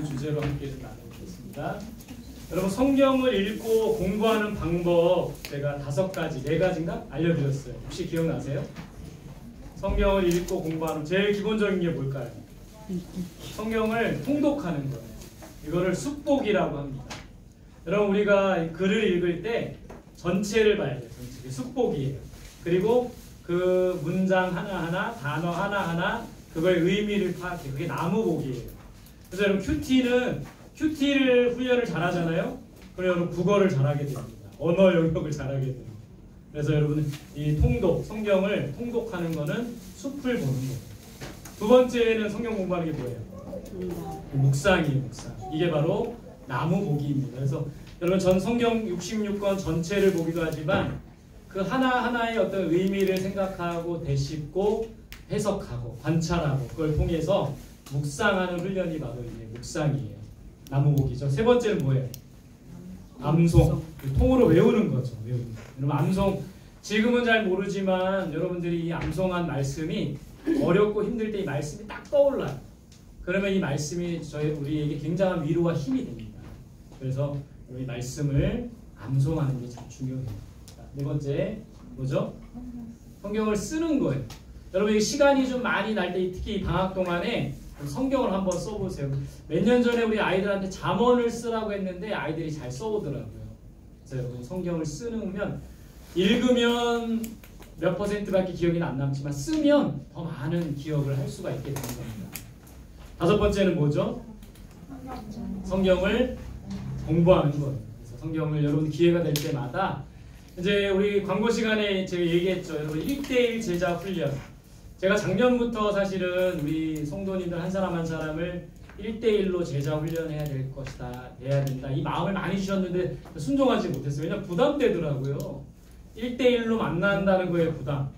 라는 주제로 함께 좀 나눠보겠습니다. 여러분, 성경을 읽고 공부하는 방법 제가 5가지, 4가지인가? 알려드렸어요. 혹시 기억나세요? 성경을 읽고 공부하는 제일 기본적인 게 뭘까요? 성경을 통독하는 거예요. 이거를 숙독이라고 합니다. 여러분, 우리가 글을 읽을 때 전체를 봐야 돼요. 전체. 숙독이에요. 그리고 그 문장 하나하나, 단어 하나하나, 그거의 의미를 파악해요. 그게 나무보기예요. 그래서 여러분, 큐티를 훈련을 잘하잖아요. 그래서 여러분 국어를 잘하게 됩니다. 언어 영역을 잘하게 됩니다. 그래서 여러분은 이 통독, 성경을 통독하는 거는 숲을 보는 거예요. 두 번째는 성경 공부하는 게 뭐예요? 묵상이에요. 묵상. 이게 바로 나무보기입니다. 그래서 여러분, 전 성경 66권 전체를 보기도 하지만 그 하나하나의 어떤 의미를 생각하고 되짚고 해석하고 관찰하고 그걸 통해서 묵상하는 훈련이 바로 이게 묵상이에요. 나무보기죠. 세 번째는 뭐예요? 암송. 통으로 외우는 거죠. 외우는 거. 여러분, 암송 지금은 잘 모르지만 여러분들이 이 암송한 말씀이 어렵고 힘들 때 이 말씀이 딱 떠올라요. 그러면 이 말씀이 우리에게 굉장한 위로와 힘이 됩니다. 그래서 이 말씀을 암송하는 게 참 중요해요. 자, 네 번째 뭐죠? 성경을 쓰는 거예요. 여러분, 시간이 좀 많이 날 때, 특히 방학 동안에 성경을 한번 써보세요. 몇 년 전에 우리 아이들한테 잠언을 쓰라고 했는데 아이들이 잘 써오더라고요. 그래서 여러분, 성경을 쓰면 읽으면 몇 %밖에 기억이 안 남지만 쓰면 더 많은 기억을 할 수가 있게 되는 겁니다. 5번째는 뭐죠? 성경을 공부하는 거예요. 그래서 성경을 여러분 기회가 될 때마다 이제 우리 광고 시간에 제가 얘기했죠. 여러분, 1대1 제자 훈련. 제가 작년부터 사실은 우리 성도님들 한 사람 한 사람을 1대1로 제자 훈련해야 될 것이다, 해야 된다, 이 마음을 많이 주셨는데 순종하지 못했어요. 왜냐면 부담되더라고요. 1대1로 만난다는 거에 부담.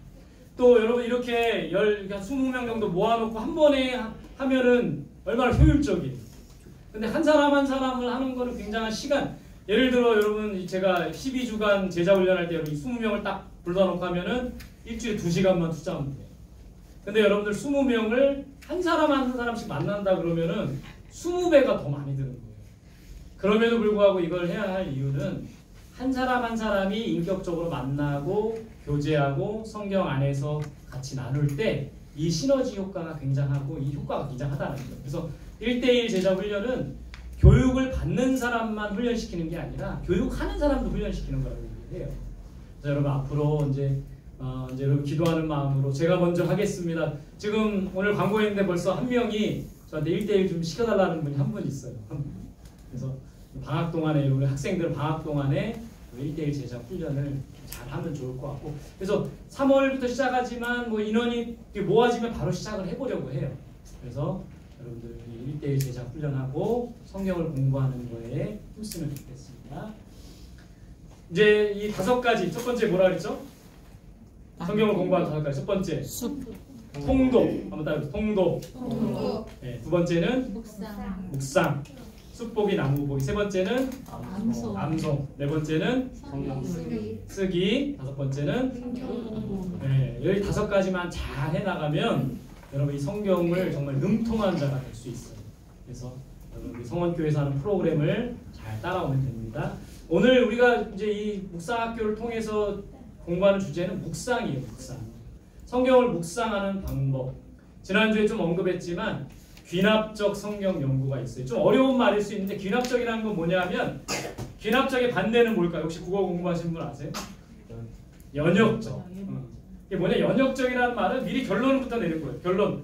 또 여러분, 이렇게 20명 정도 모아놓고 한 번에 하면은 얼마나 효율적이에요. 근데 한 사람 한 사람을 하는 거는 굉장한 시간. 예를 들어 여러분, 제가 12주간 제자 훈련할 때 여러분 20명을 딱 불러놓고 하면은 일주일에 2시간만 투자하면 돼요. 근데 여러분들 20명을 한 사람 한 사람씩 만난다 그러면은 20배가 더 많이 드는 거예요. 그럼에도 불구하고 이걸 해야 할 이유는 한 사람 한 사람이 인격적으로 만나고 교제하고 성경 안에서 같이 나눌 때 이 시너지 효과가 굉장하고 이 효과가 굉장하다는 거예요. 그래서 1대1 제자 훈련은 교육을 받는 사람만 훈련시키는 게 아니라 교육하는 사람도 훈련시키는 거라고 얘기해요. 그래서 여러분, 앞으로 이제 여러분 기도하는 마음으로 제가 먼저 하겠습니다. 지금 오늘 광고했는데 벌써 한 명이 저한테 1대1 좀 시켜달라는 분이 한 분 있어요. 그래서 방학 동안에 우리 학생들 방학 동안에 1대1 제자 훈련을 잘 하면 좋을 것 같고, 그래서 3월부터 시작하지만 뭐 인원이 모아지면 바로 시작을 해보려고 해요. 그래서 여러분들 1대1 제자 훈련하고 성경을 공부하는 거에 힘쓰면 좋겠습니다. 이제 이 5가지, 첫 번째 뭐라 그랬죠? 성경을 공부하는 5가지. 첫 번째 통독. 한번 따라해보세요. 통독. 네, 두 번째는 묵상. 숲보기, 나무보기. 세 번째는 암송. 네 번째는 쓰기. 5번째는 네, 여기 5가지만 잘 해나가면 여러분 이 성경을 정말 능통한 자가 될 수 있어요. 그래서 여러분 성원교회에서 하는 프로그램을 잘 따라오면 됩니다. 오늘 우리가 이제 이 묵상학교를 통해서 공부하는 주제는 묵상이에요. 묵상. 성경을 묵상하는 방법. 지난주에 좀 언급했지만 귀납적 성경 연구가 있어요. 좀 어려운 말일 수 있는데 귀납적이라는 건 뭐냐면 귀납적의 반대는 뭘까요? 혹시 국어 공부하신 분 아세요? 연역적. 이게 뭐냐? 연역적이라는 말은 미리 결론부터 내는 거예요. 결론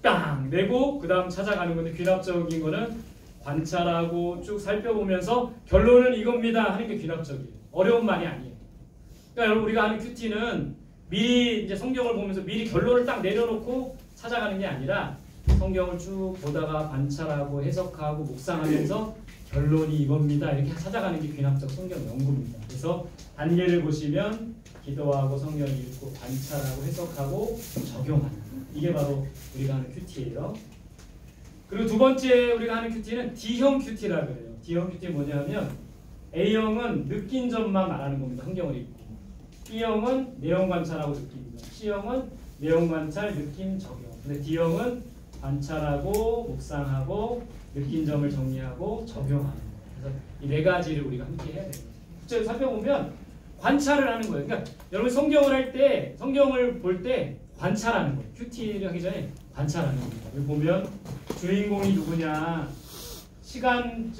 빵 내고 그 다음 찾아가는 건데, 귀납적인 거는 관찰하고 쭉 살펴보면서 결론은 이겁니다 하는 게 귀납적이에요. 어려운 말이 아니에요. 그러니까 여러분, 우리가 하는 큐티는 미리 이제 성경을 보면서 미리 결론을 딱 내려놓고 찾아가는 게 아니라 성경을 쭉 보다가 관찰하고 해석하고 묵상하면서 결론이 이겁니다 이렇게 찾아가는 게 귀납적 성경 연구입니다. 그래서 단계를 보시면 기도하고 성경 읽고 관찰하고 해석하고 적용하는, 이게 바로 우리가 하는 큐티예요. 그리고 두 번째 우리가 하는 큐티는 D형 큐티라고 그래요. D형 큐티 뭐냐면 A형은 느낀 점만 말하는 겁니다. 성경을 읽고. B형은 내용 관찰하고 느낍니다. C형은 내용 관찰, 느낌, 적용. 근데 D형은 관찰하고 묵상하고 느낀 점을 정리하고 적용하는 거예요. 그래서 이 네 가지를 우리가 함께 해야 돼요. 구체적으로 살펴보면 관찰을 하는 거예요. 그러니까 여러분 성경을 할 때, 성경을 볼 때 관찰하는 거예요. 큐티를 하기 전에 관찰하는 겁니다. 여기 보면 주인공이 누구냐, 시간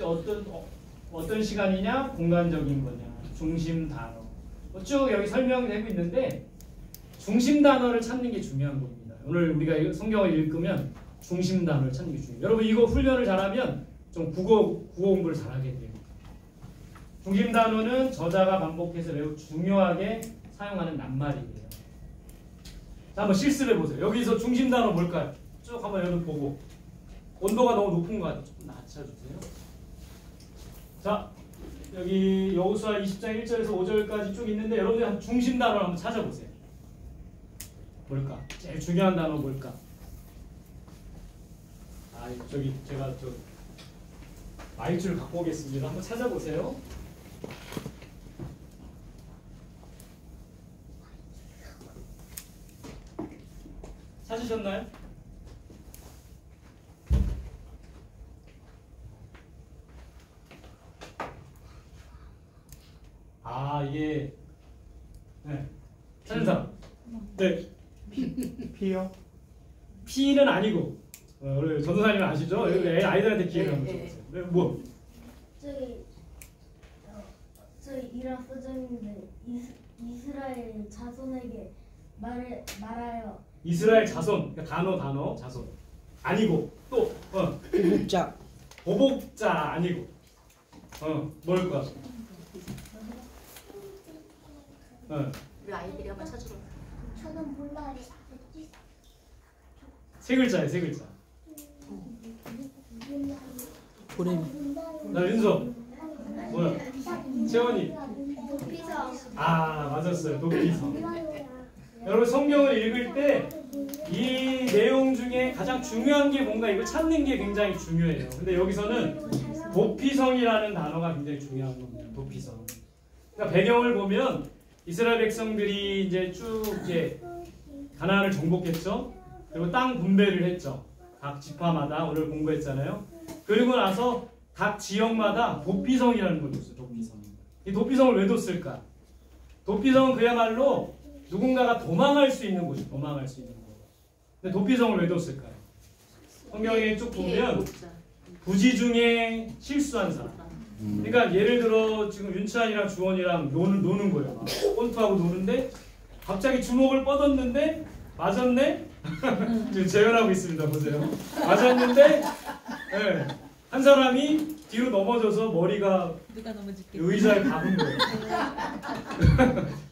어떤 시간이냐, 공간적인 거냐, 중심 단어. 쭉 여기 설명이 되고 있는데 중심 단어를 찾는 게 중요한 겁니다. 오늘 우리가 성경을 읽으면 중심 단어를 찾는 게 중요해요. 여러분 이거 훈련을 잘하면 좀 국어 공부를 잘하게 돼요. 중심 단어는 저자가 반복해서 매우 중요하게 사용하는 낱말이에요. 자, 한번 실습해 보세요. 여기서 중심 단어 뭘까요? 쭉 한번 여러분 보고 온도가 너무 높은 것 같아요. 조금 낮춰주세요. 자, 여기 여호수아 20장 1절에서 5절까지 쭉 있는데 여러분들 중심 단어를 한번 찾아보세요. 뭘까? 제일 중요한 단어 뭘까? 아, 저기 제가 저 마이크를 갖고 오겠습니다. 한번 찾아보세요. 찾으셨나요? 아, 이게 네. 찾은 사람. 네. 피요? P는 아니고 우리 전도사님 아시죠? 아이들한테 기회를 한번 줘보세요. 네, 뭐? 저희 이란 써져있는데 이스라엘 자손에게 말하여. 이스라엘 자손, 그러니까 단어 자손 아니고 또 보복자 아니고 뭘까? 우리 아이들이 한번 찾으러. 저는 몰라요. 세 글자예요, 세 글자. 보렘이. 나 윤서. 뭐야? 채원이. 도피성. 아, 맞았어요. 도피성. 여러분 성경을 읽을 때 이 내용 중에 가장 중요한 게 뭔가 이걸 찾는 게 굉장히 중요해요. 근데 여기서는 도피성이라는 단어가 굉장히 중요한 겁니다. 도피성. 그러니까 배경을 보면 이스라엘 백성들이 이제 쭉 이제 가나안을 정복했죠. 그리고 땅 분배를 했죠. 각 지파마다 오늘 공부했잖아요. 그리고 나서 각 지역마다 도피성이라는 걸 뒀어요. 도피성. 이 도피성을 왜 뒀을까? 도피성은 그야말로 누군가가 도망할 수 있는 곳이에요. 도망할 수 있는 곳. 근데 도피성을 왜 뒀을까요? 성경에 쭉 보면 부지 중에 실수한 사람. 그러니까 예를 들어 지금 윤찬이랑 주원이랑 노는 거예요. 막 폰트하고 노는데 갑자기 주먹을 뻗었는데 맞았네? 지금 재현하고 있습니다. 보세요. 맞았는데 네, 한 사람이 뒤로 넘어져서 머리가 의자에 박은 거예요.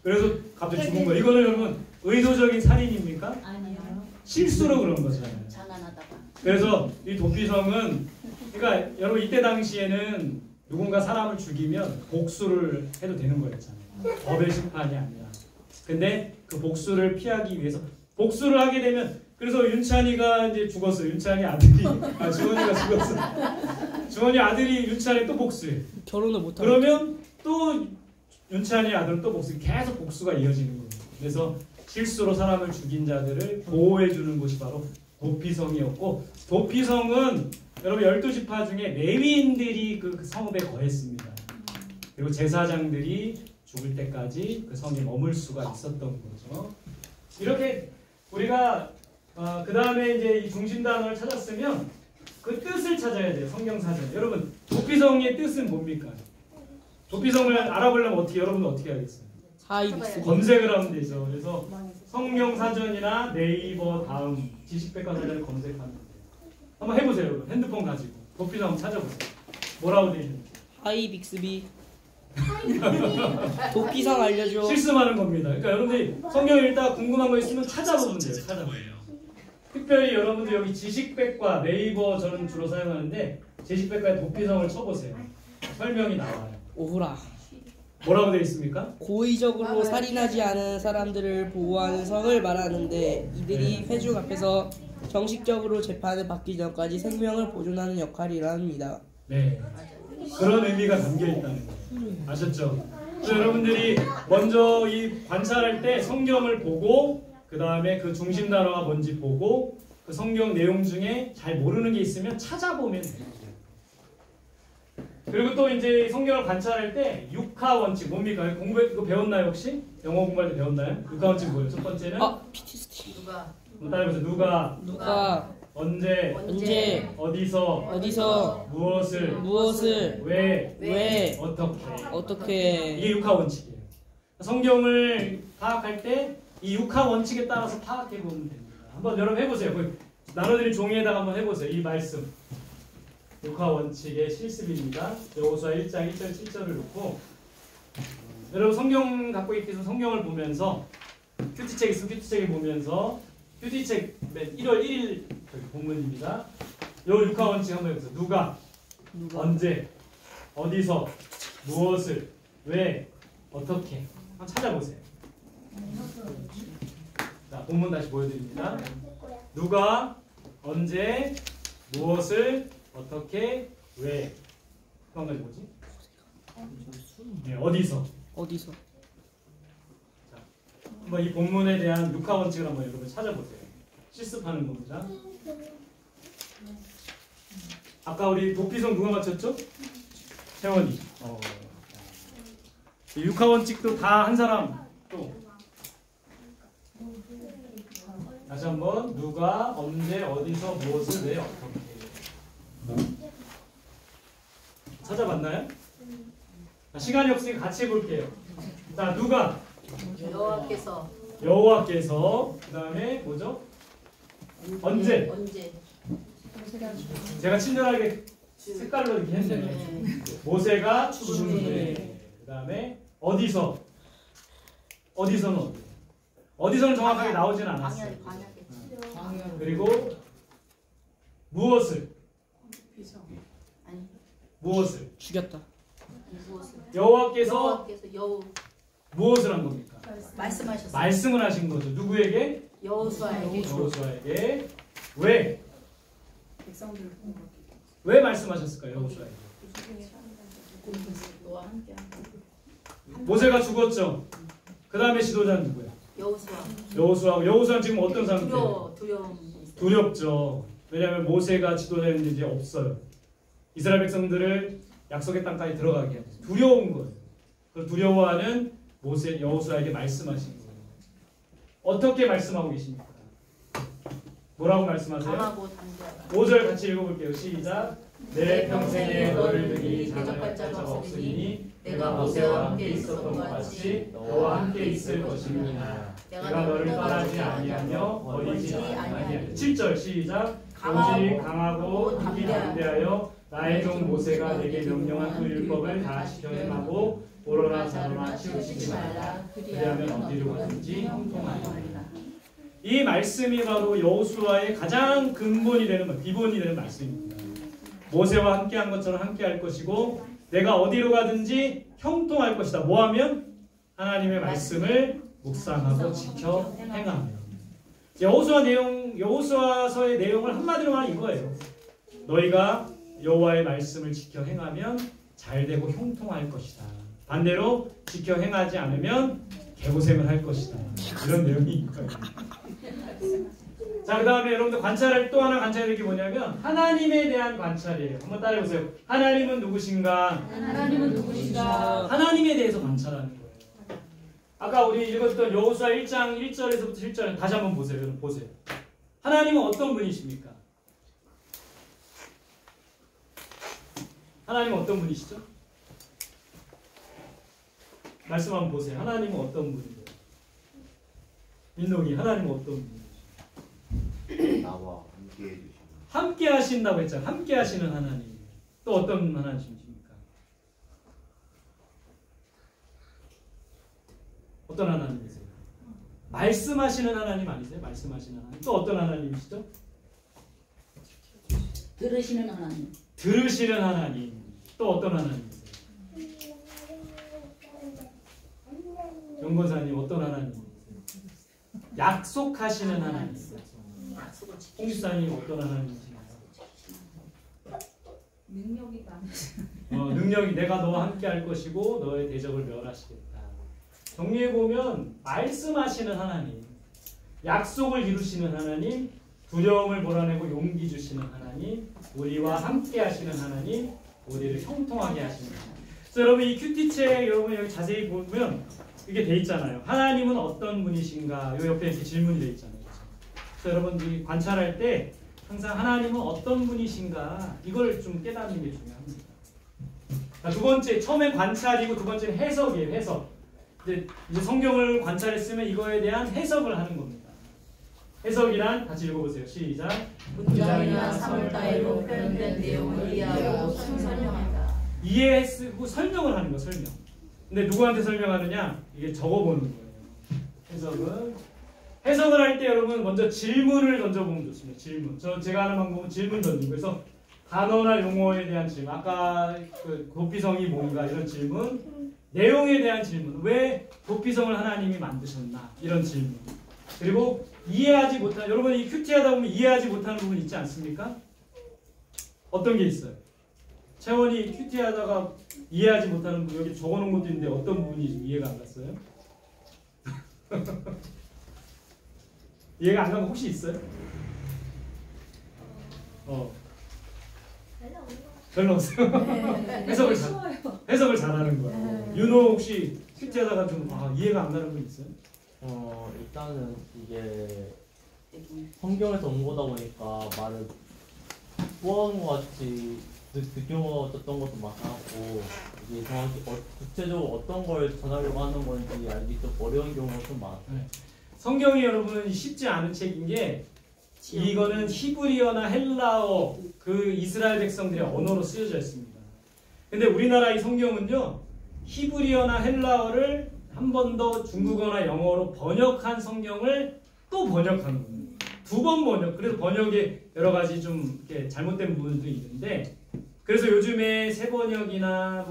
그래서 갑자기 죽은 거예요. 이거는 여러분 의도적인 살인입니까? 아니요. 실수로 그런 거잖아요. 장난하다가. 그래서 이 도피성은 그러니까 여러분 이때 당시에는 누군가 사람을 죽이면 복수를 해도 되는 거였잖아요. 법의 심판이 아니라. 근데 그 복수를 피하기 위해서 복수를 하게 되면 그래서 윤찬이가 이제 죽었어요. 윤찬이 아들이 주원이가 죽었어. 주원이 아들이 윤찬이 또 복수해. 결혼을 못 하고. 그러면 또 윤찬이 아들은 또 복수. 계속 복수가 이어지는 거예요. 그래서 실수로 사람을 죽인 자들을 보호해 주는 곳이 바로 도피성이었고 도피성은 여러분 12지파 중에 레위인들이 그 성읍에 거했습니다. 그리고 제사장들이 죽을 때까지 그 성에 머물 수가 있었던 거죠. 이렇게 우리가 그 다음에 이제 이 중심 단어를 찾았으면 그 뜻을 찾아야 돼요. 성경 사전. 여러분 도피성의 뜻은 뭡니까? 도피성을 알아보려면 어떻게 여러분은 어떻게 하겠어요? 검색을 하면 되죠. 그래서 성경 사전이나 네이버 다음 지식백과사전을 검색하면 돼요. 한번 해보세요, 여러분. 핸드폰 가지고 도피성 한번 찾아보세요. 뭐라고 되어 있는지. 하이 빅스비. 도피성 알려줘. 실습하는 겁니다. 그러니까 여러분들이 성경 읽다가 궁금한 거 있으면 찾아보면 돼요. 찾아보세요. 특별히 여러분들 여기 지식백과 네이버 저는 주로 사용하는데 지식백과에 도피성을 쳐보세요. 설명이 나와요. 오호라. 뭐라고 되어 있습니까? 고의적으로 살인하지 않은 사람들을 보호하는 성을 말하는데 이들이 네. 회중 앞에서 정식적으로 재판을 받기 전까지 생명을 보존하는 역할이라 합니다. 네. 그런 의미가 담겨 있다는 거예요. 아셨죠? 그래서 여러분들이 먼저 이 관찰할 때 성경을 보고 그 다음에 그 중심 단어가 뭔지 보고 그 성경 내용 중에 잘 모르는 게 있으면 찾아보면 돼요. 그리고 또 이제 성경을 관찰할 때 육하 원칙 뭡니까? 이거 배웠나요 혹시? 영어 공부할 때 배웠나요? 육하 원칙 뭐예요? 첫 번째는 PTSD. 누가 따라해보세요. 누가 언제 어디서 무엇을 왜 어떻게 이게 육하 원칙이에요. 성경을 파악할 때 이 육하 원칙에 따라서 파악해 보면 됩니다. 한번 여러분 해보세요. 나눠드린 종이에다가 한번 해보세요. 이 말씀 육하 원칙의 실습입니다. 여호수아 1장 1절 7절을 놓고 여러분 성경 갖고 있는 성경을 보면서 큐티책 있으면 큐티책을 보면서 큐티책 맨 1월 1일 본문입니다. 요 육하 원칙 한번 해보세요. 누가 언제 어디서 무엇을 왜 어떻게 한번 찾아보세요. 자, 본문 다시 보여드립니다. 누가 언제 무엇을 어떻게 왜 또 한 가지 뭐지? 네, 어디서 자, 한번 이 본문에 대한 육하 원칙을 한번 여러분 찾아보세요. 실습하는 겁니다. 아까 우리 도피성 누가 맞췄죠? 세원이. 이 육하 원칙도 다 한 사람 또 다시 한번 누가 언제 어디서 무엇을 왜 어떻게 찾아봤나요? 자, 시간이 없으니까 같이 해볼게요. 자, 누가 여호와께서 그 다음에 뭐죠? 언제 제가 친절하게 색깔로 이렇게 했네요. 모세가 죽음에 그 다음에 어디서는 어디서는 정확하게 나오진 않았어요. 그리고 무엇을 죽였다. 여호와께서 무엇을 한 겁니까? 말씀하셨어요. 말씀을 하신 거죠. 누구에게? 여호수아에게. 왜 말씀하셨을까요? 여호수아에게. 모세가 죽었죠. 그 다음에 지도자는 누구야? 여호수아는 지금 어떤 상태예요? 두렵죠. 왜냐하면 모세가 지도자였는데 이제 없어요. 이스라엘 백성들을 약속의 땅까지 들어가게 하죠. 두려운 거예요. 그 두려워하는 여호수아에게 말씀하신 거예요. 어떻게 말씀하고 계십니까? 뭐라고 말씀하세요? 5절 같이 읽어볼게요. 시작. 내 평생에 너를 등이 대적할 자가 없으니 내가 모세와 함께 있었던 것 같이 너와 함께 있을 것이니라. 내가 너를 떠나지 아니하며 버리지 아니하리라. 7절 시작. 오직 강하고 담대하여 나의 종 모세가 내게 명령한 그 율법을 다 지켜 행하고 오로나 저로나 치우치지 말라. 그리하면 어디로 가든지 형통하리라. 이 말씀이 바로 여호수아의 가장 근본이 되는 말, 기본이 되는 말씀입니다. 모세와 함께한 것처럼 함께할 것이고 내가 어디로 가든지 형통할 것이다. 뭐하면? 하나님의 말씀을 묵상하고 지켜 행하며. 여호수아서의 내용을 한마디로 말하면 이거예요. 너희가 여호와의 말씀을 지켜 행하면 잘 되고 형통할 것이다. 반대로 지켜 행하지 않으면 개고생을 할 것이다. 이런 내용이 거예요. 자, 그 다음에 여러분들 또 하나 관찰할 게 뭐냐면 하나님에 대한 관찰이에요. 한번 따라해보세요. 하나님은 누구신가? 하나님에 대해서 관찰하는 거예요. 아까 우리 읽었던 여호수아 1장 1절에서부터 7절 다시 한번 보세요. 여러분 보세요. 하나님은 어떤 분이십니까? 하나님은 어떤 분이시죠? 말씀 한번 보세요. 하나님은 어떤 분이에요? 민동이 하나님은 어떤 분이에요? 나와 함께 해주시는 함께 하신다고 했잖아요. 함께 하시는 하나님. 또 어떤 하나님이십니까? 어떤 하나님이세요? 말씀하시는 하나님 아니세요? 말씀하시는 하나님. 또 어떤 하나님이시죠? 들으시는 하나님. 들으시는 하나님. 또 어떤 하나님이세요? 연권사님 어떤 하나님이세요? 약속하시는 하나님. 홍집사님 어떤 하나님이신가요? 능력이 내가 너와 함께 할 것이고 너의 대적을 멸하시겠다. 정리해 보면 말씀하시는 하나님, 약속을 이루시는 하나님, 두려움을 몰아내고 용기 주시는 하나님, 우리와 함께 하시는 하나님, 우리를 형통하게 하시는 하나님. 그래서 여러분 이 큐티책 여러분 여기 자세히 보면 이게 돼 있잖아요. 하나님은 어떤 분이신가? 요 옆에 이렇게 질문이 돼 있잖아요. 그래서 여러분 관찰할 때 항상 하나님은 어떤 분이신가 이걸 좀 깨닫는 게 중요합니다. 두 번째, 처음엔 관찰이고 두 번째는 해석이에요. 해석. 이제 성경을 관찰했으면 이거에 대한 해석을 하는 겁니다. 해석이란 같이 읽어보세요. 시작. 문장이나 사물 따위로 표현된 내용을 이해하고 설명한다. 이해했고 설명을 하는 거 설명. 근데 누구한테 설명하느냐? 이게 적어보는 거예요. 해석을 할 때 여러분 먼저 질문을 던져보면 좋습니다. 질문. 제가 하는 방법은 질문 던지고 그래서 단어나 용어에 대한 질문. 아까 그 도피성이 뭔가 이런 질문. 내용에 대한 질문. 왜 도피성을 하나님이 만드셨나? 이런 질문. 그리고 이해하지 못한 여러분 이 큐티하다 보면 이해하지 못하는 부분 있지 않습니까? 어떤 게 있어요? 채원이 큐티하다가 이해하지 못하는 부분 여기 적어놓은 것도 있는데 어떤 부분이 좀 이해가 안 갔어요? 이해가 안 간 거 혹시 있어요? 별로 없어요. 해석을 잘하는 거예요. 윤호 혹시 큐티하다가 좀 이해가 안 가는 분 있어요? 일단은 이게 성경에서 온 거다 보니까 말을 소화하는 것 같이 느껴졌던 것도 많았고 이게 정확히 구체적으로 어떤 걸 전하려고 하는 건지 알기 좀 어려운 경우가 좀 많았어요. 성경이 여러분 쉽지 않은 책인 게 이거는 히브리어나 헬라어 그 이스라엘 백성들의 언어로 쓰여져 있습니다. 근데 우리나라 이 성경은요 히브리어나 헬라어를 한 번 더 중국어나 영어로 번역한 성경을 또 번역하는 겁니다. 2번 번역. 그래서 번역에 여러 가지 좀 이렇게 잘못된 부분도 있는데 그래서 요즘에 새번역이나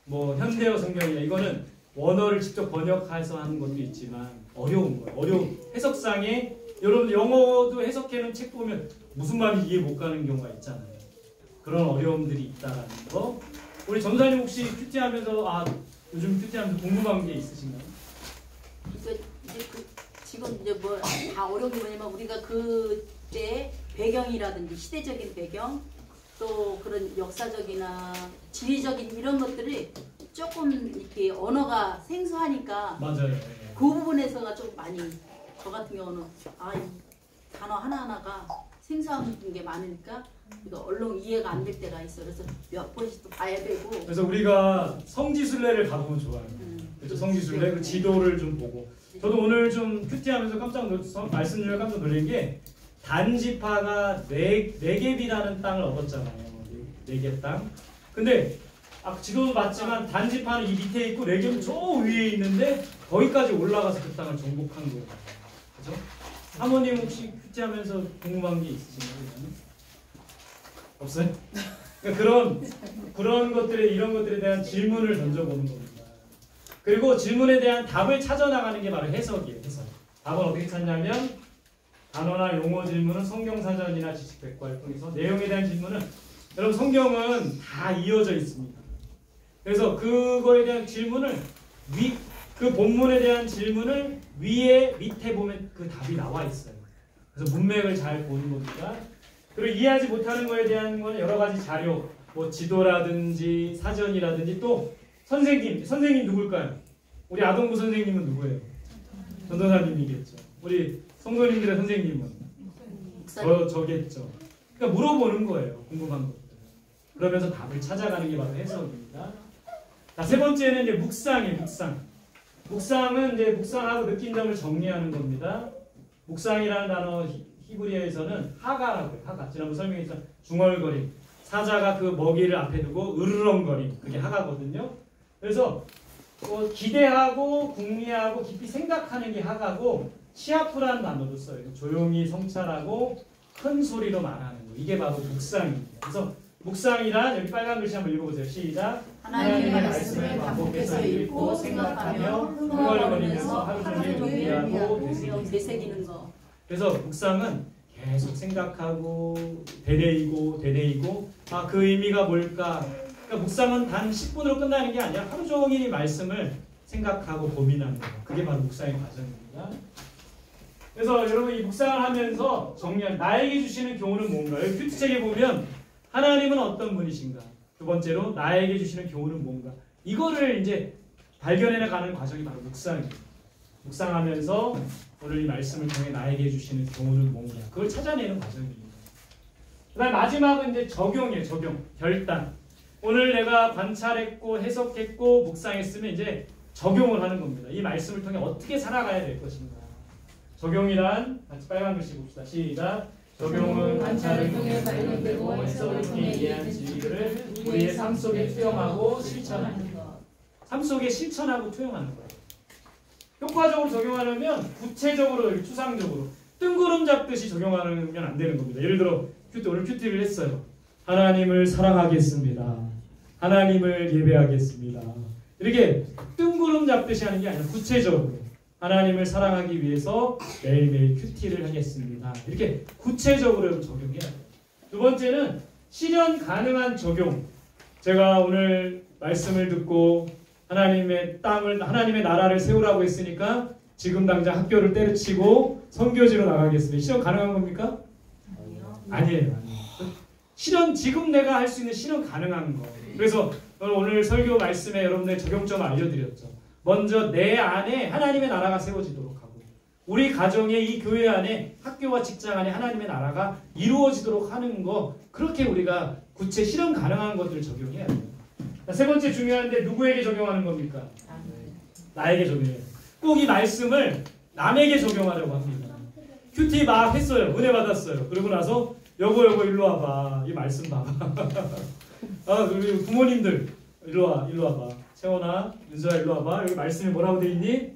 뭐 현대어 성경이나 이거는 원어를 직접 번역해서 하는 것도 있지만 어려운 거예요. 어려운 해석상에 여러분 영어도 해석해놓은 책 보면 무슨 말인지 이해 못 가는 경우가 있잖아요. 그런 어려움들이 있다라는 거. 우리 전사님 혹시 큐티하면서 요즘 큐티하면서 궁금한 게 있으신가요? 이제 지금 이제 뭐 다 어려운 게 뭐냐면 우리가 그때 배경이라든지 시대적인 배경 또 그런 역사적이나 지리적인 이런 것들이 조금 이렇게 언어가 생소하니까 맞아요. 그 부분에서가 좀 많이 저 같은 경우는 이 단어 하나하나가 생소한 게 많으니까 이거 얼른 이해가 안 될 때가 있어. 그래서 몇 번씩 또 봐야 되고. 그래서 우리가 성지순례를 가보면 좋아요. 그래서 성지순례 그 지도를 좀 보고. 저도 오늘 좀 큐티하면서 말씀 중에 깜짝 놀란 게 단지파가 네겝이라는 땅을 얻었잖아요. 네겝 땅. 근데 지도도 봤지만 단지파는 이 밑에 있고 네겝은 저 위에 있는데 거기까지 올라가서 그 땅을 정복한 거예요. 그렇죠? 사모님 혹시 큐티하면서 궁금한 게 있으신가요? 없어요? 그러니까 그런 것들에 이런 것들에 대한 질문을 던져보는 겁니다. 그리고 질문에 대한 답을 찾아나가는 게 바로 해석이에요. 해석. 답은 어떻게 찾냐면 단어나 용어 질문은 성경사전이나 지식백과를 통해서 내용에 대한 질문은 여러분 성경은 다 이어져 있습니다. 그래서 그거에 대한 질문을 그 본문에 대한 질문을 밑에 보면 그 답이 나와 있어요. 그래서 문맥을 잘 보는 겁니다. 그리고 이해하지 못하는 거에 대한 거는 여러 가지 자료, 뭐 지도라든지 사전이라든지 또 선생님 누굴까요? 우리 아동부 선생님은 누구예요? 전도사님이겠죠. 우리 성도님들의 선생님은 저겠죠. 그러니까 물어보는 거예요. 궁금한 것들. 그러면서 답을 찾아가는 게 바로 해석입니다. 자, 세 번째는 이제 묵상이에요. 묵상은 이제 묵상하고 느낀 점을 정리하는 겁니다. 묵상이라는 단어 히브리어에서는 하가라고 해요. 하가. 지난번 설명했던 중얼거림. 사자가 그 먹이를 앞에 두고 으르렁거림. 그게 하가거든요. 그래서 기대하고 궁리하고 깊이 생각하는 게 하가고 시아프라는 단어도 써요. 조용히 성찰하고 큰 소리로 말하는 거. 이게 바로 묵상입니다. 그래서 묵상이란 여기 빨간 글씨 한번 읽어보세요. 시작. 하나님의 말씀을 반복해서 읽고 생각하며 흥얼거리면서 하루 종일 논의하고 되새기는 거. 그래서 묵상은 계속 생각하고 되뇌이고 그 의미가 뭘까? 그러니까 묵상은 단 10분으로 끝나는 게 아니라 하루 종일 말씀을 생각하고 고민하는 거. 그게 바로 묵상의 과정입니다. 그래서 여러분 이 묵상을 하면서 정리한 나에게 주시는 교훈은 뭔가? 여기 큐티책에 보면 하나님은 어떤 분이신가? 두 번째로 나에게 주시는 교훈은 뭔가? 이거를 이제 발견해 가는 과정이 바로 묵상입니다. 묵상하면서 오늘 이 말씀을 통해 나에게 주시는 교훈은 뭔가? 그걸 찾아내는 과정입니다. 그다음 마지막은 이제 적용이에요. 적용, 결단. 오늘 내가 관찰했고 해석했고 묵상했으면 이제 적용을 하는 겁니다. 이 말씀을 통해 어떻게 살아가야 될 것인가. 적용이란 같이 빨간 글씨 봅시다. 시작. 적용은 관찰을 통해 발견되고 해석을 통해 이해한 진리들을 우리의 삶 속에 투영하고 실천하는 것. 삶 속에 실천하고 투영하는 거예요. 효과적으로 적용하려면 구체적으로, 추상적으로 뜬구름 잡듯이 적용하면 안 되는 겁니다. 예를 들어 오늘 큐티를 했어요. 하나님을 사랑하겠습니다. 하나님을 예배하겠습니다. 이렇게 뜬구름 잡듯이 하는 게 아니라 구체적으로 하나님을 사랑하기 위해서 매일매일 큐티를 하겠습니다. 이렇게 구체적으로 적용해야 돼요. 두 번째는 실현 가능한 적용. 제가 오늘 말씀을 듣고 하나님의 땅을, 하나님의 나라를 세우라고 했으니까 지금 당장 학교를 때려치고 선교지로 나가겠습니다. 실현 가능한 겁니까? 아니에요. 실현, 지금 내가 할 수 있는 실현 가능한 거. 그래서 오늘 설교 말씀에 여러분들 적용점을 알려드렸죠. 먼저 내 안에 하나님의 나라가 세워지도록 하고 우리 가정에 이 교회 안에 학교와 직장 안에 하나님의 나라가 이루어지도록 하는 거, 그렇게 우리가 구체 실현 가능한 것들을 적용해야 돼요. 세 번째 중요한데 누구에게 적용하는 겁니까? 나에게 적용해요. 꼭 이 말씀을 남에게 적용하려고 합니다. 큐티 막 했어요. 은혜 받았어요. 그러고 나서 여보 일로 와봐. 이 말씀 봐봐. 우리 부모님들 일로 와봐. 채원아, 윤서야 일로 와봐. 여기 말씀이 뭐라고 돼 있니?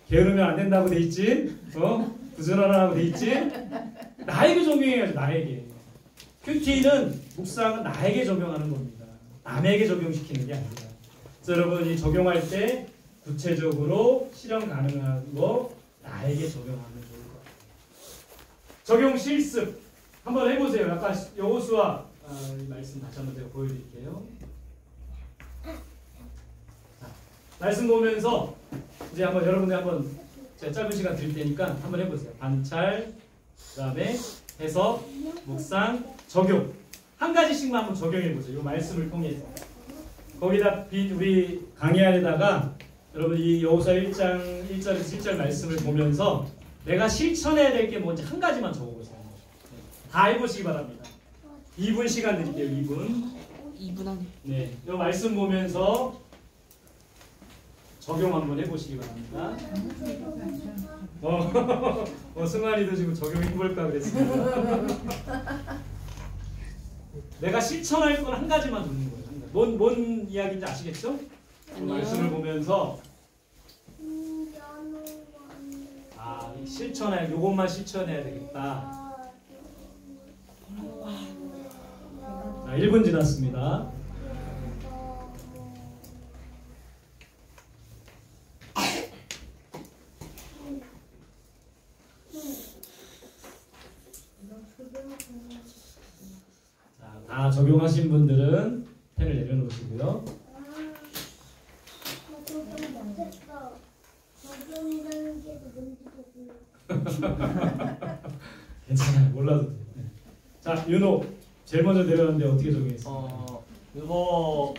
게으르면 안 된다고 돼 있지? 부지런하라고 돼 있지? 나에게 적용해야죠. 나에게. 큐티는 묵상은 나에게 적용하는 겁니다. 남에게 적용시키는 게 아니라. 그래서 여러분 이 적용할 때 구체적으로 실현 가능한 거 나에게 적용하면 좋을 것 같아요. 적용 실습 한번 해보세요. 아까 여호수아 이 말씀 다시 한번 제가 보여드릴게요. 자, 말씀 보면서 이제 한번 여러분들 한번 제가 짧은 시간 드릴 테니까 한번 해보세요. 관찰, 그다음에 해석, 묵상, 적용. 한 가지씩만 한번 적용해보세요. 이 말씀을 통해서. 거기다 우리 강의 안에다가 여러분 이 여호수아 1장 1절에서 7절 말씀을 보면서 내가 실천해야 될 게 뭔지 한 가지만 적어보세요. 다 해보시기 바랍니다. 2분 시간 드릴게요. 2분 안에. 네, 이 말씀 보면서 적용 한번 해보시기 바랍니다. 승환이도 지금 적용해볼까 그랬습니다. 내가 실천할 건 한 가지만 적는 거예요. 한 가지. 뭔 이야기인지 아시겠죠? 말씀을 보면서 실천할 요것만 실천해야 되겠다. 1분 지났습니다. 자, 다 적용하신 분들은 펜을 내려놓으시고요. 괜찮아요. 몰라도 돼요. 네. 자, 윤호 제일 먼저 내려왔는데 어떻게 적용했어요? 이거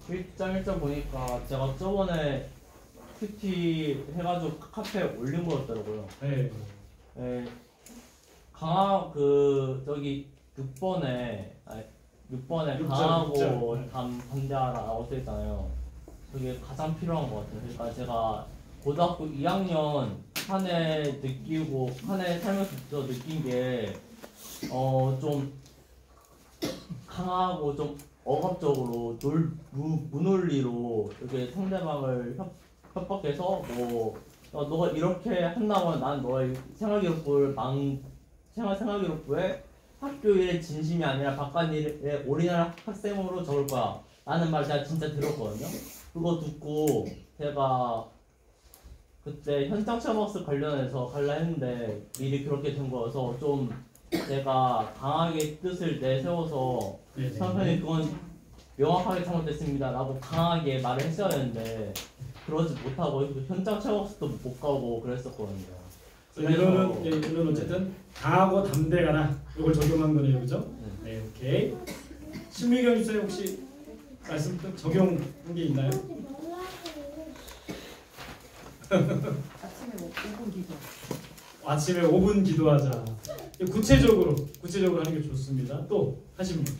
1장 보니까 제가 저번에 큐티 해가지고 카페에 올린 거였더라고요. 네. 네. 저기 6번에 강하고 반대하라고 써있잖아요. 그게 가장 필요한 것 같아요. 그러니까 제가 고등학교 2학년 한 해 느끼고 한 해 살면서 느낀 게 좀 강하고 좀 억압적으로 무논리로 이렇게 상대방을 협박해서 너가 이렇게 한다면 난 너의 생활기록부에 학교의 진심이 아니라 바깥 일에 올인할 학생으로 적을 거야 라는 말 제가 진짜 들었거든요. 그거 듣고 제가 그때 현장 체험학습 관련해서 갈라 했는데 미리 그렇게 된 거여서 좀 제가 강하게 뜻을 내세워서 선생님 그건 명확하게 잘못됐습니다 라고 강하게 말을 했어야 했는데 그러지 못하고 현장 체험학습도 못 가고 그랬었거든요. 이거는 이거는 어쨌든 강하고 담대가라 이걸 적용한 거네요, 그죠? 네, 오케이. 신미경 입사님 혹시 말씀 또 적용한 게 있나요? 아침에 5분 기도. 아침에 5분 기도하자. 구체적으로 하는 게 좋습니다. 또 하신 분.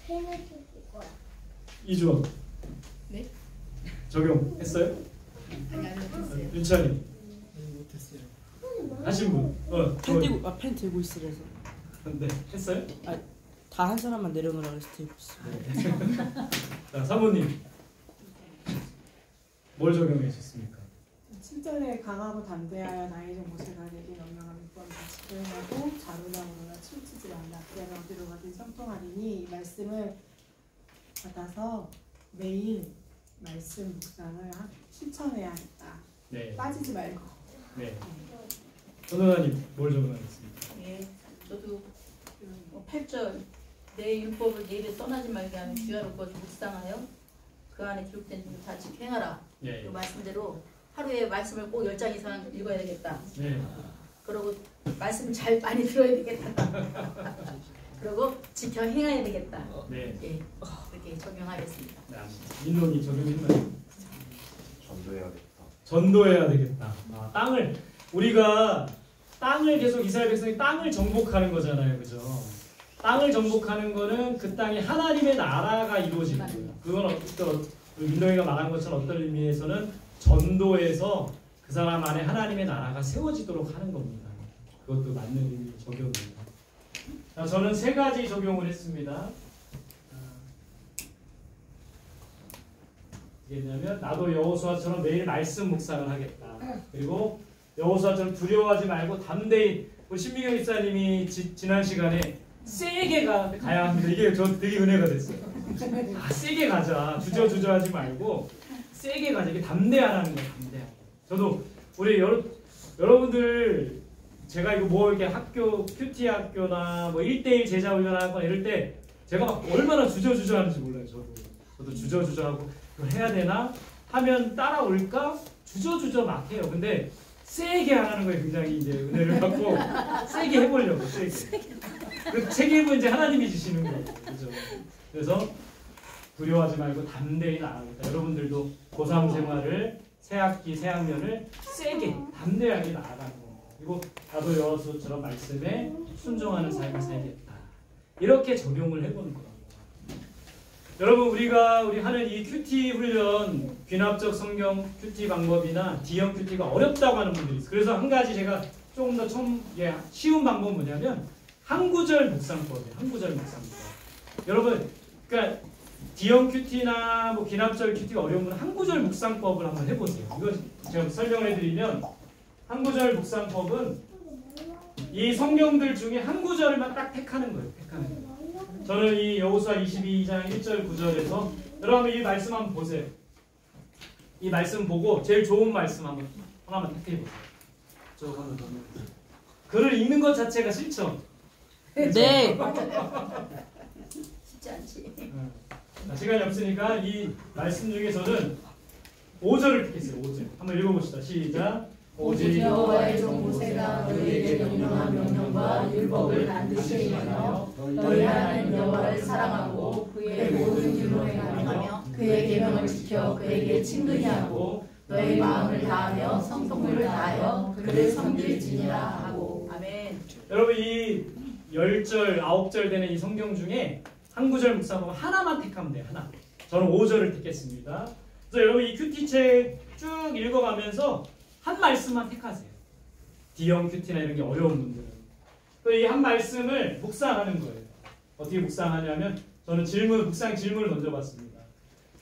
펜을 쓸 거야. 이주원. 네? 적용했어요? 아니 안 했어요. 윤찬이. 못했어요. 하신 분. 펜 들고 있으래서. 네, 했어요? 다 한 사람만 내려놓으라 그래서 들고 있어. 자, 사모님. 뭘 적용하셨습니까? 친절에 강하고 담대하여 나의 종 모세가 내게 명령한 율법을 지켜하고 자루나무나 치우치지 말라. 그래야 어디로 가든 형통하리니 이 말씀을 받아서 매일 말씀 묵상을 실천해야겠다. 네. 빠지지 말고. 네. 전원아님 뭘 적용하셨습니까? 예, 저도 8절 내 율법을 예를 떠나지 말게 하는 주야로 것 묵상하여 그 안에 기록된 줄을 다 지켜 행하라. 예. 그 말씀대로 하루에 말씀을 꼭 10장 이상 읽어야 되겠다. 네. 그리고 말씀 잘 많이 들어야 되겠다. 그리고 지켜 행해야 되겠다. 네. 예, 그렇게 적용하겠습니다. 민론이 적용했나요? 전도해야겠다. 전도해야 되겠다. 우리가 땅을 계속 이스라엘 백성이 땅을 정복하는 거잖아요, 그죠? 땅을 정복하는 거는 그 땅이 하나님의 나라가 이루어지는 거예요. 그건 또 민동이가 말한 것처럼 어떤 의미에서는 전도해서 그 사람 안에 하나님의 나라가 세워지도록 하는 겁니다. 그것도 맞는 의미 적용입니다. 자, 저는 3가지 적용을 했습니다. 이게 뭐냐면 나도 여호수아처럼 매일 말씀 묵상을 하겠다. 그리고 여호수아처럼 두려워하지 말고 담대히 우리 신미경 집사님이 지난 시간에 세게 가야 합니다. 이게 저 되게 은혜가 됐어요. 세게 가자. 주저주저하지 말고 세게 가자. 이게 담대하라는 거예요. 담대하게. 저도 우리 여러분들 제가 이거 뭐 이렇게 학교 큐티 학교나 뭐 1대1 제자 훈련하거나 이럴 때 제가 막 얼마나 주저주저하는지 몰라요. 저도 주저주저하고 이걸 해야 되나 하면 따라올까 주저주저 막 해요. 근데 세게 하라는 거에 굉장히 이제 은혜를 받고 세게 해보려고 세게. 그 책임은 이제 하나님이 주시는 거예요. 그죠? 그래서 두려워하지 말고 담대히 나아가겠다. 여러분들도 고3 생활을 새학기 새학년을 세게 담대하게 나아가는 겁니다. 그리고 나도 여호수아처럼 말씀에 순종하는 삶을 살겠다. 이렇게 적용을 해보는 거예요. 여러분 우리 하는 이 큐티 훈련 귀납적 성경 큐티 방법이나 D형 큐티가 어렵다고 하는 분들이 있어요. 그래서 한 가지 제가 조금 더 쉬운 방법은 뭐냐면 한 구절 묵상법이에요. 한 구절 묵상법. 여러분 그러니까 D형 큐티나 뭐 귀납적 큐티가 어려운 분은 한 구절 묵상법을 한번 해보세요. 이거 제가 설명을 해드리면 한 구절 묵상법은 이 성경들 중에 한 구절만 딱 택하는 거예요. 택하는 거예요. 저는 이 여호수아 22장 1절 9절에서 여러분 이 말씀 한번 보세요. 이 말씀 보고 제일 좋은 말씀 하나만 택해 보세요. 저거 한번 보면 글을 읽는 것 자체가 싫죠. 네. 쉽지 않지. 자, 시간이 없으니까 이 말씀 중에 저는 5절을 택했어요. 5절 한번 읽어봅시다. 시작. 오직 여호와의 종 모세가 너희에게 명령한 명령과 율법을 반드시 행하여 너희 하나님 여호와를 사랑하고 그의 모든 길로 행하며 그의 계명을 지켜 그에게 친근히 하고 너희 마음을 다하며 성품을 다하여 그를 섬길지니라 하고. 아멘. 여러분 이 10절, 9절 되는 이 성경 중에 한 구절 묵상하고 하나만 택하면 돼요. 하나. 저는 5절을 택했습니다. 그래서 여러분 이 큐티책 쭉 읽어가면서 한 말씀만 택하세요. D형 큐티나 이런 게 어려운 분들은. 또 이 한 말씀을 묵상하는 거예요. 어떻게 묵상하냐면 저는 묵상 질문을 던져봤습니다.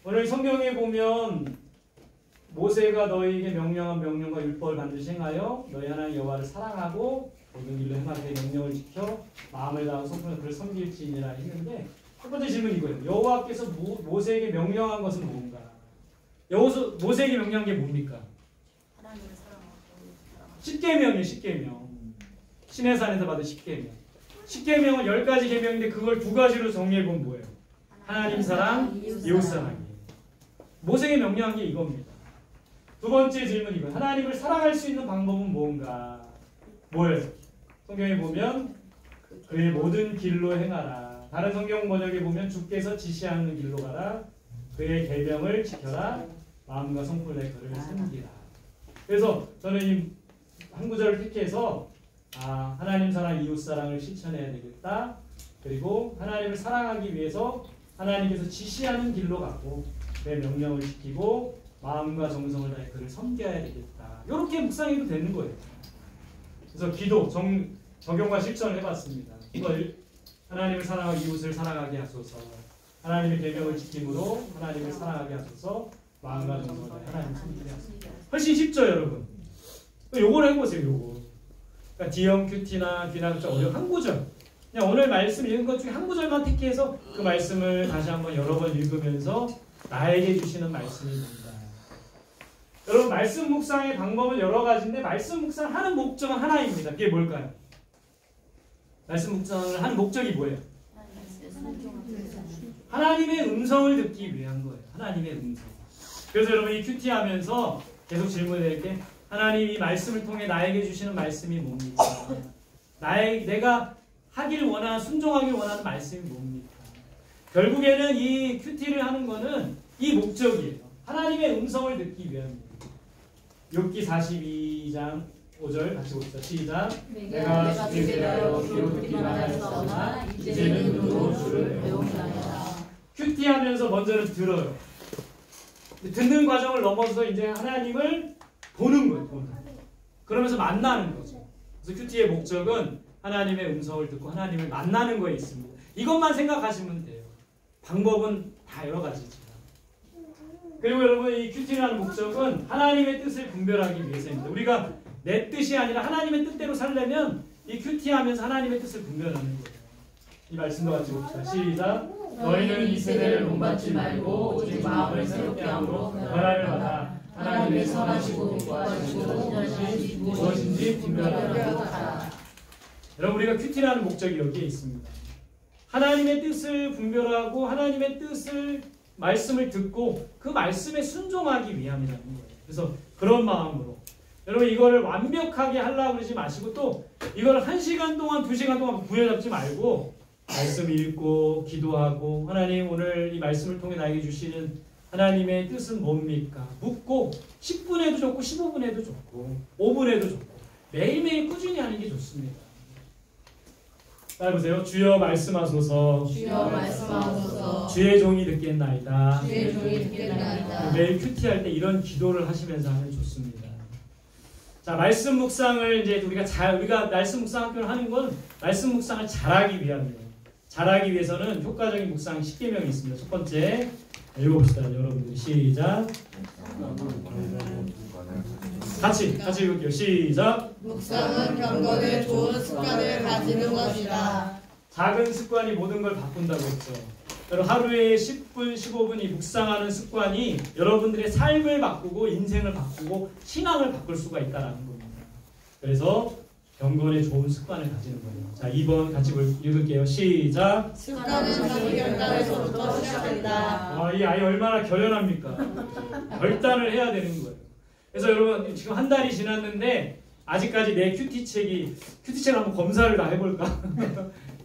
오늘 성경에 보면 모세가 너희에게 명령한 명령과 율법을 반드시 행하여 너희 하나님 여호와를 사랑하고 모든 길로 행하되 명령을 지켜 마음을 다하고 성품을 그를 섬길지니라 했는데 첫 번째 질문이 이거예요. 여호와께서 모세에게 명령한 것은 뭔가? 모세에게 명령한 게 뭡니까? 하나님을 사랑하고 10계명이에요. 10계명. 시내산에서 받은 10계명. 10계명은 10가지 계명인데 그걸 2가지로 정리해보면 뭐예요? 하나님 사랑, 이웃 사랑이에요. 모세에게 명령한 게 이겁니다. 두 번째 질문이 이거예요. 하나님을 사랑할 수 있는 방법은 뭔가? 뭐예요? 성경에 보면 그의 모든 길로 행하라. 다른 성경 번역에 보면 주께서 지시하는 길로 가라. 그의 계명을 지켜라. 마음과 성품을 내 그를 섬기라. 그래서 저는 이 한 구절을 택해서 하나님 사랑, 이웃 사랑을 실천해야 되겠다. 그리고 하나님을 사랑하기 위해서 하나님께서 지시하는 길로 가고 그의 명령을 지키고 마음과 정성을 다해 그를 섬겨야 되겠다. 이렇게 묵상해도 되는 거예요. 그래서 기도, 적용과 실천을 해봤습니다. 이걸 하나님을 사랑하고 이웃을 사랑하게 하소서. 하나님의 계명을 지킴으로 하나님을 사랑하게 하소서. 마음과 정성을 다해 하나님을 섬기게 하소서. 훨씬 쉽죠, 여러분? 요걸 해보세요, 요거. 그러니까 D형 큐티나 B나 한 구절. 그냥 오늘 말씀 읽은 것 중에 한 구절만 택해서 그 말씀을 다시 한번 여러 번 읽으면서 나에게 주시는 말씀이 뭔가. 여러분, 말씀 묵상의 방법은 여러 가지인데 말씀 묵상을 하는 목적은 하나입니다. 그게 뭘까요? 말씀 묵상을 하는 목적이 뭐예요? 하나님의 음성을 듣기 위한 거예요. 하나님의 음성. 그래서 여러분 이 큐티 하면서 계속 질문드릴 게 하나님 이 말씀을 통해 나에게 주시는 말씀이 뭡니까? 내가 하길 원하는, 순종하길 원하는 말씀이 뭡니까? 결국에는 이 큐티를 하는 거는 이 목적이에요. 하나님의 음성을 듣기 위함입니다. 욥기 42장 5절 같이 봅시다. 시작. 내가 주께 대하여 귀로 듣기만 하였사오나 이제는 눈으로 주를 배우나이다. 큐티하면서 먼저는 들어요. 듣는 과정을 넘어서 이제 하나님을 보는 거예요. 보는. 그러면서 만나는 거죠. 그래서 큐티의 목적은 하나님의 음성을 듣고 하나님을 만나는 거에 있습니다. 이것만 생각하시면 돼요. 방법은 다 여러 가지지만. 그리고 여러분 이 큐티를 하는 목적은 하나님의 뜻을 분별하기 위해서입니다. 우리가 내 뜻이 아니라 하나님의 뜻대로 살려면 이 큐티하면서 하나님의 뜻을 분별하는 거예요. 이 말씀도 같이 봅시다. 시작. 너희는 이 세대를 본받지 말고 오직 마음을 새롭게 함으로 변화를 받아 하나님의 선하시고 기뻐하시고 뜻이 무엇인지 분별하도록 하라. 여러분 우리가 큐티라는 목적이 여기에 있습니다. 하나님의 뜻을 분별하고 하나님의 뜻을 말씀을 듣고 그 말씀에 순종하기 위함이라는 거예요. 그래서 그런 마음으로 여러분 이거를 완벽하게 하려고 그러지 마시고 또 이걸 1시간 동안 2시간 동안 부여잡지 말고 말씀 읽고 기도하고 하나님 오늘 이 말씀을 통해 나에게 주시는 하나님의 뜻은 뭡니까? 묻고 10분에도 좋고 15분에도 좋고 5분에도 좋고 매일매일 꾸준히 하는 게 좋습니다. 따라해보세요. 주여 말씀하소서. 주여 말씀하소서. 주의 종이 듣겠나이다. 주의 종이 듣겠나이다. 매일 큐티할 때 이런 기도를 하시면서 하면 좋습니다. 자, 말씀 묵상을 이제 우리가 말씀 묵상 학교를 하는 건 말씀 묵상을 잘하기 위함이에요. 잘하기 위해서는 효과적인 묵상 10계명이 있습니다. 첫 번째 읽어봅시다. 여러분들 시작. 같이 읽을게요. 시작. 묵상은 경건의 좋은 습관을 가지는 것이다. 작은 습관이 모든 걸 바꾼다고 했죠. 여러분 하루에 10분, 15분 이 묵상하는 습관이 여러분들의 삶을 바꾸고 인생을 바꾸고 신앙을 바꿀 수가 있다는 겁니다. 그래서 경건의 좋은 습관을 가지는 거예요. 자, 2번 같이 읽을게요. 시작. 습관은 자기 결단에서부터 시작된다. 이 아이 얼마나 결연합니까? 결단을 해야 되는 거예요. 그래서 여러분 지금 한 달이 지났는데 아직까지 내 큐티책을 한번 검사를 다 해볼까?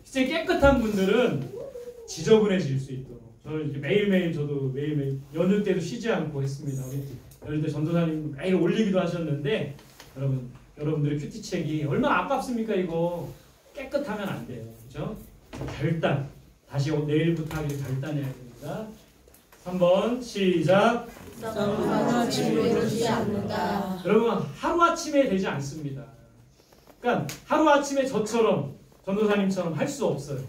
큐티책 깨끗한 분들은 지저분해질 수 있도록 저는 이렇게 매일매일 연휴 때도 쉬지 않고 했습니다. 연휴 때 전도사님 매일 올리기도 하셨는데 여러분들의 큐티책이 얼마나 아깝습니까? 이거 깨끗하면 안 돼요. 그렇죠? 결단. 다시 내일부터 하기를 결단해야 됩니다. 3번 시작. 하루아침에 이루지 않는다. 여러분 하루아침에 되지 않습니다. 그러니까 하루아침에 저처럼 전도사님처럼 할 수 없어요.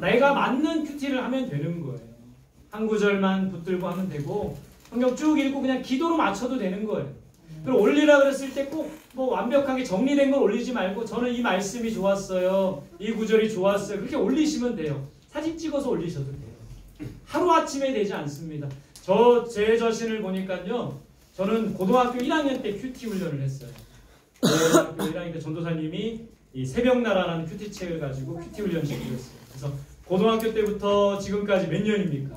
내가 맞는 큐티를 하면 되는 거예요. 한 구절만 붙들고 하면 되고 성경 쭉 읽고 그냥 기도로 맞춰도 되는 거예요. 그리고 올리라 그랬을 때 꼭 뭐 완벽하게 정리된 걸 올리지 말고 저는 이 말씀이 좋았어요. 이 구절이 좋았어요. 그렇게 올리시면 돼요. 사진 찍어서 올리셔도 돼요. 하루아침에 되지 않습니다. 제 자신을 보니까요. 저는 고등학교 1학년 때 큐티 훈련을 했어요. 고등학교 1학년 때 전도사님이 이 새벽나라라는 큐티책을 가지고 큐티 훈련을 시키셨어요. 그래서 고등학교 때부터 지금까지 몇 년입니까?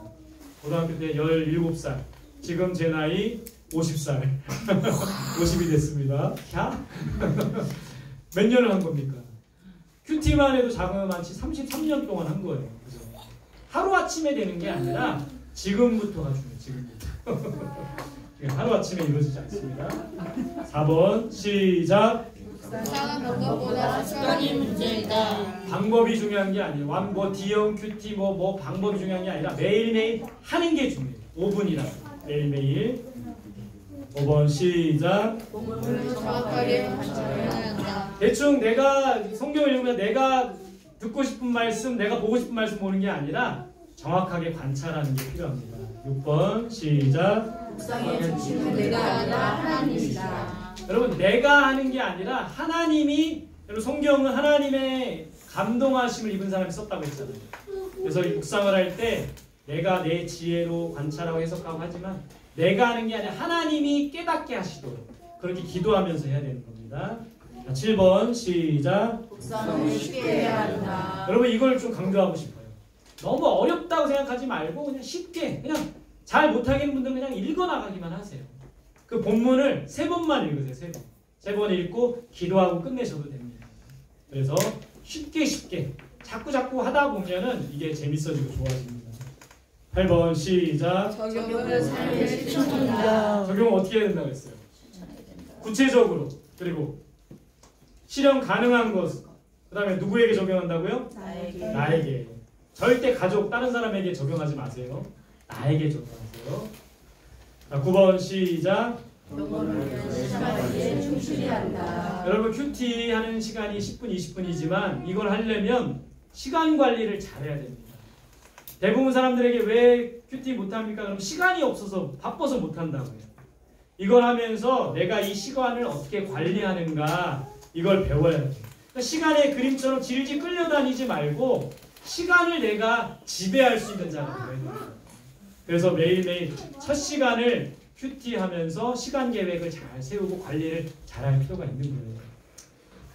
고등학교 때 17살. 지금 제 나이 50살. 50이 됐습니다. 몇 년을 한 겁니까? 큐티만 해도 자그마치 33년 동안 한 거예요. 그죠? 하루아침에 되는 게 아니라 지금부터가 중요해요. 지금부터. 하루아침에 이루어지지 않습니다. 4번 시작. 묵상은 방법보다 습관이 문제이다. 방법이 중요한 게 아니에요. 뭐 D형 큐티 뭐 방법이 중요한 게 아니라 매일매일 하는 게 중요해요. 5분이라도 매일매일. 5번 시작. 본문을 정확하게 관찰해야 한다. 대충 내가 성경을 읽으면 내가 듣고 싶은 말씀, 내가 보고 싶은 말씀 보는 게 아니라 정확하게 관찰하는 게 필요합니다. 6번 시작. 묵상의 중심은 내가 아니라 하나님이다. 여러분 내가 하는 게 아니라 하나님이, 여러분 성경은 하나님의 감동하심을 입은 사람이 썼다고 했잖아요. 그래서 이 묵상을 할 때 내가 내 지혜로 관찰하고 해석하고 하지만 내가 하는 게 아니라 하나님이 깨닫게 하시도록 그렇게 기도하면서 해야 되는 겁니다. 자, 7번 시작. 묵상을 쉽게 해야 한다. 여러분 이걸 좀 강조하고 싶어요. 너무 어렵다고 생각하지 말고 그냥 쉽게, 그냥 잘 못하겠는 분들은 그냥 읽어나가기만 하세요. 그 본문을 3번만 읽으세요. 3번. 3번 읽고 기도하고 끝내셔도 됩니다. 그래서 쉽게 자꾸 하다 보면은 이게 재밌어지고 좋아집니다. 8번 시작. 적용을 삶에 실천한다. 적용은 어떻게 해야 된다고 했어요? 실천해야 된다. 구체적으로. 그리고 실현 가능한 것. 그 다음에 누구에게 적용한다고요? 나에게. 나에게. 절대 가족, 다른 사람에게 적용하지 마세요. 나에게 적용하세요. 자, 9번 시작. 영혼을 위한 시간에 충실히 한다. 여러분 큐티 하는 시간이 10분, 20분이지만 이걸 하려면 시간 관리를 잘해야 됩니다. 대부분 사람들에게 왜 큐티 못합니까? 그럼 시간이 없어서 바빠서 못한다고 해요. 이걸 하면서 내가 이 시간을 어떻게 관리하는가 이걸 배워야 돼요. 그러니까 시간의 그림처럼 질질 끌려다니지 말고 시간을 내가 지배할 수 있는 자가 되어야 돼요. 그래서 매일매일 첫 시간을 큐티 하면서 시간 계획을 잘 세우고 관리를 잘할 필요가 있는 거예요.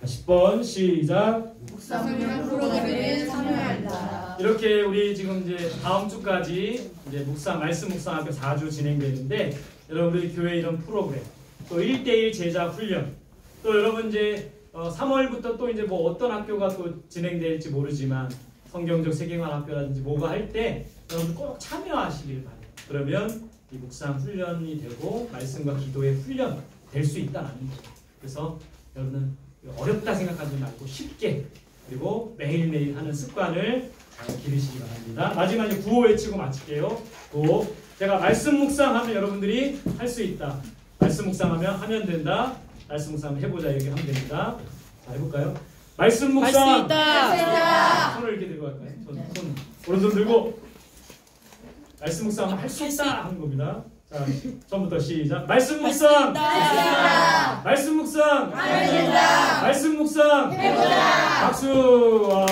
10번 시작. 묵상 프로그램에 참여한다. 이렇게 우리 지금 이제 다음 주까지 이제 말씀 묵상 학교 4주 진행되는데 여러분 우리 교회 이런 프로그램 또 1대1 제자 훈련 또 여러분 이제 3월부터 또 이제 뭐 어떤 학교가 또 진행될지 모르지만 성경적 세계관 학교라든지 뭐가 할 때 여러분 꼭 참여하시길 바래요. 그러면 이 묵상 훈련이 되고 말씀과 기도의 훈련 될 수 있다는 거예요. 그래서 여러분은 어렵다 생각하지 말고 쉽게 그리고 매일매일 하는 습관을 잘 기르시기 바랍니다. 마지막에 구호 외치고 마칠게요. 구호. 제가 말씀 묵상하면 여러분들이 할 수 있다. 말씀 묵상하면 하면 된다. 말씀 묵상 해보자 이렇게 하면 됩니다. 자 해볼까요? 말씀 묵상. 할 수 있다. 손을 이렇게 들고 갈까요? 손 오른손 들고 말씀 묵상하면 할 수 있다 하는 겁니다. 자 처음부터 시작. 말씀 묵상. 말씀 묵상. 말씀 묵상. 해보자. 박수. 와.